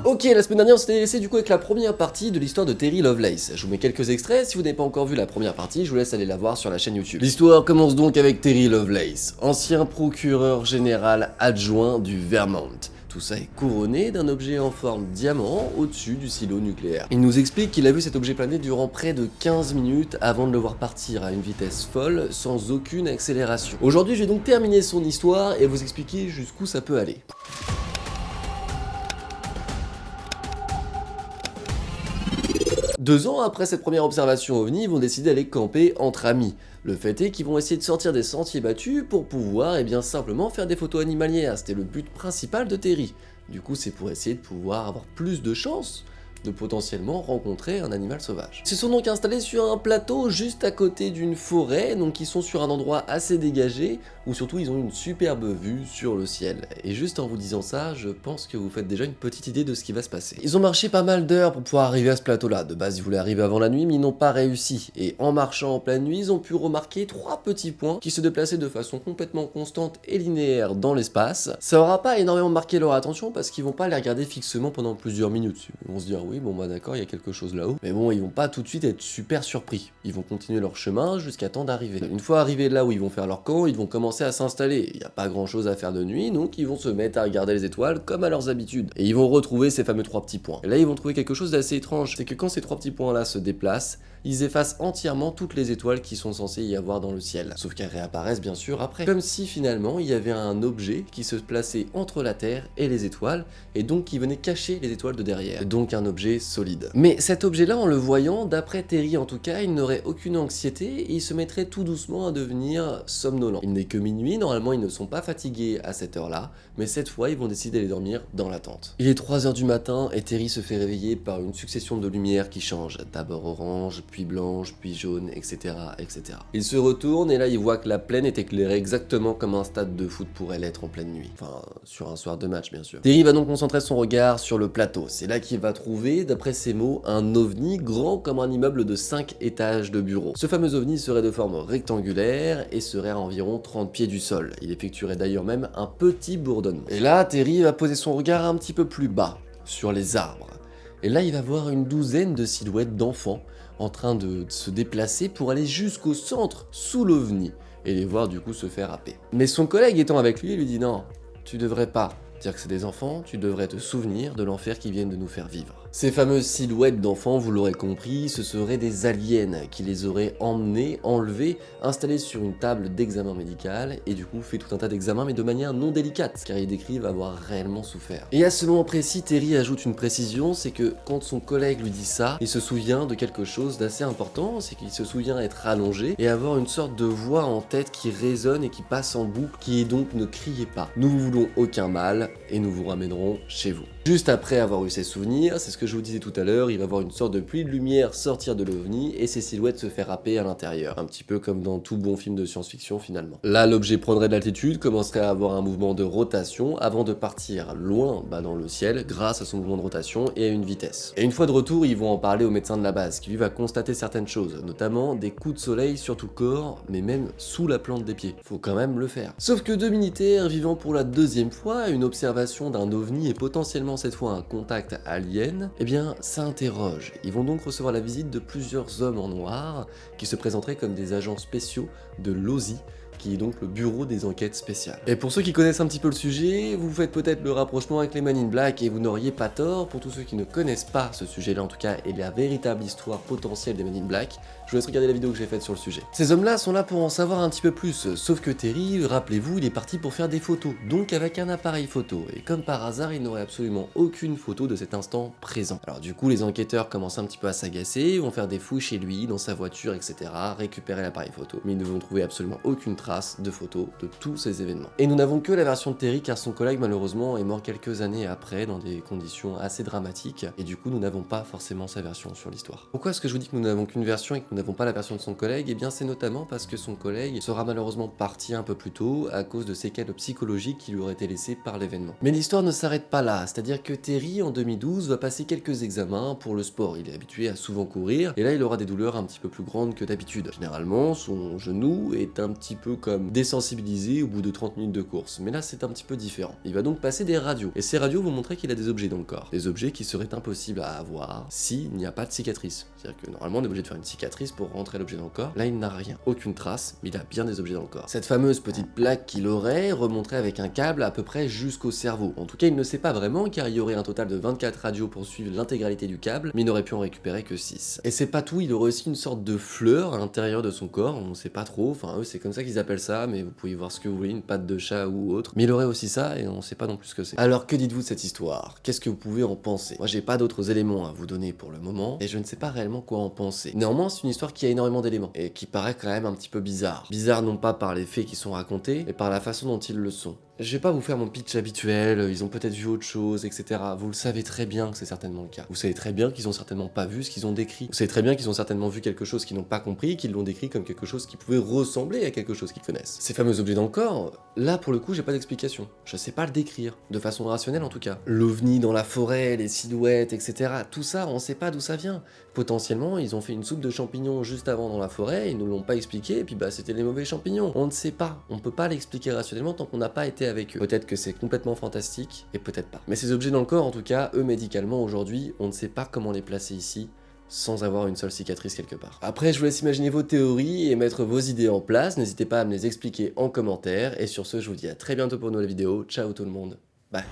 Ok, la semaine dernière on s'était laissé du coup avec la première partie de l'histoire de Terry Lovelace. Je vous mets quelques extraits, si vous n'avez pas encore vu la première partie, je vous laisse aller la voir sur la chaîne YouTube. L'histoire commence donc avec Terry Lovelace, ancien procureur général adjoint du Vermont. Tout ça est couronné d'un objet en forme diamant au-dessus du silo nucléaire. Il nous explique qu'il a vu cet objet planer durant près de 15 minutes avant de le voir partir à une vitesse folle sans aucune accélération. Aujourd'hui, je vais donc terminer son histoire et vous expliquer jusqu'où ça peut aller. 2 ans après cette première observation OVNI, ils vont décider d'aller camper entre amis. Le fait est qu'ils vont essayer de sortir des sentiers battus pour pouvoir simplement faire des photos animalières. C'était le but principal de Terry. Du coup, c'est pour essayer de pouvoir avoir plus de chances de potentiellement rencontrer un animal sauvage. Ils se sont donc installés sur un plateau juste à côté d'une forêt, donc ils sont sur un endroit assez dégagé, où surtout ils ont une superbe vue sur le ciel. Et juste en vous disant ça, je pense que vous faites déjà une petite idée de ce qui va se passer. Ils ont marché pas mal d'heures pour pouvoir arriver à ce plateau-là. De base, ils voulaient arriver avant la nuit, mais ils n'ont pas réussi. Et en marchant en pleine nuit, ils ont pu remarquer 3 petits points qui se déplaçaient de façon complètement constante et linéaire dans l'espace. Ça aura pas énormément marqué leur attention parce qu'ils vont pas les regarder fixement pendant plusieurs minutes. Ils vont se dire oui, bon bah d'accord, il y a quelque chose là-haut. Mais bon, ils vont pas tout de suite être super surpris. Ils vont continuer leur chemin jusqu'à temps d'arriver. Une fois arrivés là où ils vont faire leur camp, ils vont commencer à s'installer. Il n'y a pas grand chose à faire de nuit, donc ils vont se mettre à regarder les étoiles comme à leurs habitudes. Et ils vont retrouver ces fameux 3 petits points. Et là, ils vont trouver quelque chose d'assez étrange. C'est que quand ces 3 petits points-là se déplacent, ils effacent entièrement toutes les étoiles qui sont censées y avoir dans le ciel. Sauf qu'elles réapparaissent bien sûr après. Comme si finalement il y avait un objet qui se plaçait entre la Terre et les étoiles, et donc qui venait cacher les étoiles de derrière. Donc un objet solide. Mais cet objet-là, en le voyant, d'après Terry en tout cas, il n'aurait aucune anxiété et il se mettrait tout doucement à devenir somnolent. Il n'est que minuit, normalement ils ne sont pas fatigués à cette heure-là, mais cette fois ils vont décider d'aller dormir dans la tente. Il est 3 h du matin et Terry se fait réveiller par une succession de lumières qui changent. D'abord orange, puis blanche, puis jaune, etc., etc. Il se retourne et là il voit que la plaine est éclairée exactement comme un stade de foot pourrait l'être en pleine nuit. Enfin, sur un soir de match bien sûr. Terry va donc concentrer son regard sur le plateau. C'est là qu'il va trouver, d'après ses mots, un ovni grand comme un immeuble de 5 étages de bureaux. Ce fameux ovni serait de forme rectangulaire et serait à environ 30 pieds du sol. Il effectuerait d'ailleurs même un petit bourdonnement. Et là, Terry va poser son regard un petit peu plus bas, sur les arbres. Et là, il va voir une douzaine de silhouettes d'enfants en train de se déplacer pour aller jusqu'au centre, sous l'ovni, et les voir du coup se faire happer. Mais son collègue étant avec lui, il lui dit non, tu devrais pas dire que c'est des enfants, tu devrais te souvenir de l'enfer qu'ils viennent de nous faire vivre. Ces fameuses silhouettes d'enfants, vous l'aurez compris, ce seraient des aliens qui les auraient emmenés, enlevés, installés sur une table d'examen médical et du coup fait tout un tas d'examens mais de manière non délicate car ils décrivent avoir réellement souffert. Et à ce moment précis, Terry ajoute une précision, c'est que quand son collègue lui dit ça, il se souvient de quelque chose d'assez important, c'est qu'il se souvient être allongé et avoir une sorte de voix en tête qui résonne et qui passe en boucle, qui est donc ne criez pas, nous vous voulons aucun mal et nous vous ramènerons chez vous. Juste après avoir eu ces souvenirs, c'est ce que je vous disais tout à l'heure, il va voir une sorte de pluie de lumière sortir de l'ovni et ses silhouettes se faire happer à l'intérieur. Un petit peu comme dans tout bon film de science-fiction finalement. Là, l'objet prendrait de l'altitude, commencerait à avoir un mouvement de rotation avant de partir loin dans le ciel grâce à son mouvement de rotation et à une vitesse. Et une fois de retour, ils vont en parler au médecin de la base qui lui va constater certaines choses, notamment des coups de soleil sur tout le corps, mais même sous la plante des pieds. Faut quand même le faire. Sauf que 2 militaires vivant pour la 2e fois une observation d'un ovni et potentiellement cette fois un contact alien, eh bien ça interroge. Ils vont donc recevoir la visite de plusieurs hommes en noir qui se présenteraient comme des agents spéciaux de l'OSI, qui est donc le bureau des enquêtes spéciales. Et pour ceux qui connaissent un petit peu le sujet, vous faites peut-être le rapprochement avec les Men in Black et vous n'auriez pas tort. Pour tous ceux qui ne connaissent pas ce sujet-là en tout cas et la véritable histoire potentielle des Men in Black, je vous laisse regarder la vidéo que j'ai faite sur le sujet. Ces hommes-là sont là pour en savoir un petit peu plus, sauf que Terry, rappelez-vous, il est parti pour faire des photos, donc avec un appareil photo, et comme par hasard, il n'aurait absolument aucune photo de cet instant présent. Alors du coup, les enquêteurs commencent un petit peu à s'agacer, vont faire des fouilles chez lui, dans sa voiture, etc., récupérer l'appareil photo, mais ils ne vont trouver absolument aucune trace de photos de tous ces événements. Et nous n'avons que la version de Terry, car son collègue malheureusement est mort quelques années après, dans des conditions assez dramatiques, et du coup nous n'avons pas forcément sa version sur l'histoire. Pourquoi est-ce que je vous dis que nous n'avons qu'une version et que nous n'avons pas la version de son collègue? Eh bien c'est notamment parce que son collègue sera malheureusement parti un peu plus tôt à cause de séquelles psychologiques qui lui auraient été laissées par l'événement. Mais l'histoire ne s'arrête pas là, c'est-à-dire que Terry en 2012 va passer quelques examens pour le sport. Il est habitué à souvent courir et là il aura des douleurs un petit peu plus grandes que d'habitude. Généralement son genou est un petit peu comme désensibilisé au bout de 30 minutes de course, mais là c'est un petit peu différent. Il va donc passer des radios, et ces radios vont montrer qu'il a des objets dans le corps, des objets qui seraient impossibles à avoir s'il n'y a pas de cicatrice. C'est-à-dire que normalement on est obligé de faire une cicatrice pour rentrer l'objet dans le corps, là il n'a rien, aucune trace, mais il a bien des objets dans le corps. Cette fameuse petite plaque qu'il aurait remonterait avec un câble à peu près jusqu'au cerveau. En tout cas il ne sait pas vraiment car il y aurait un total de 24 radios pour suivre l'intégralité du câble, mais il n'aurait pu en récupérer que 6. Et c'est pas tout, il aurait aussi une sorte de fleur à l'intérieur de son corps, on sait pas trop, enfin eux c'est comme ça qu'ils appellent ça, mais vous pouvez voir ce que vous voulez, une patte de chat ou autre. Mais il aurait aussi ça et on sait pas non plus ce que c'est. Alors que dites-vous de cette histoire? Qu'est-ce que vous pouvez en penser? Moi j'ai pas d'autres éléments à vous donner pour le moment, et je ne sais pas réellement quoi en penser. Néanmoins c'est une histoire qui a énormément d'éléments, et qui paraît quand même un petit peu bizarre. Bizarre non pas par les faits qui sont racontés, mais par la façon dont ils le sont. Je vais pas vous faire mon pitch habituel, ils ont peut-être vu autre chose, etc. Vous le savez très bien que c'est certainement le cas. Vous savez très bien qu'ils ont certainement pas vu ce qu'ils ont décrit. Vous savez très bien qu'ils ont certainement vu quelque chose qu'ils n'ont pas compris, qu'ils l'ont décrit comme quelque chose qui pouvait ressembler à quelque chose qu'ils connaissent. Ces fameux objets dans le corps, là pour le coup j'ai pas d'explication. Je sais pas le décrire, de façon rationnelle en tout cas. L'ovni dans la forêt, les silhouettes, etc. Tout ça, on sait pas d'où ça vient. Potentiellement, ils ont fait une soupe de champignons juste avant dans la forêt, ils nous l'ont pas expliqué, et puis bah c'était les mauvais champignons. On ne sait pas, on peut pas l'expliquer rationnellement tant qu'on n'a pas été avec eux. Peut-être que c'est complètement fantastique, et peut-être pas. Mais ces objets dans le corps, en tout cas, eux médicalement aujourd'hui, on ne sait pas comment les placer ici, sans avoir une seule cicatrice quelque part. Après, je vous laisse imaginer vos théories et mettre vos idées en place, n'hésitez pas à me les expliquer en commentaire, et sur ce, je vous dis à très bientôt pour une nouvelle vidéo, ciao tout le monde, bye.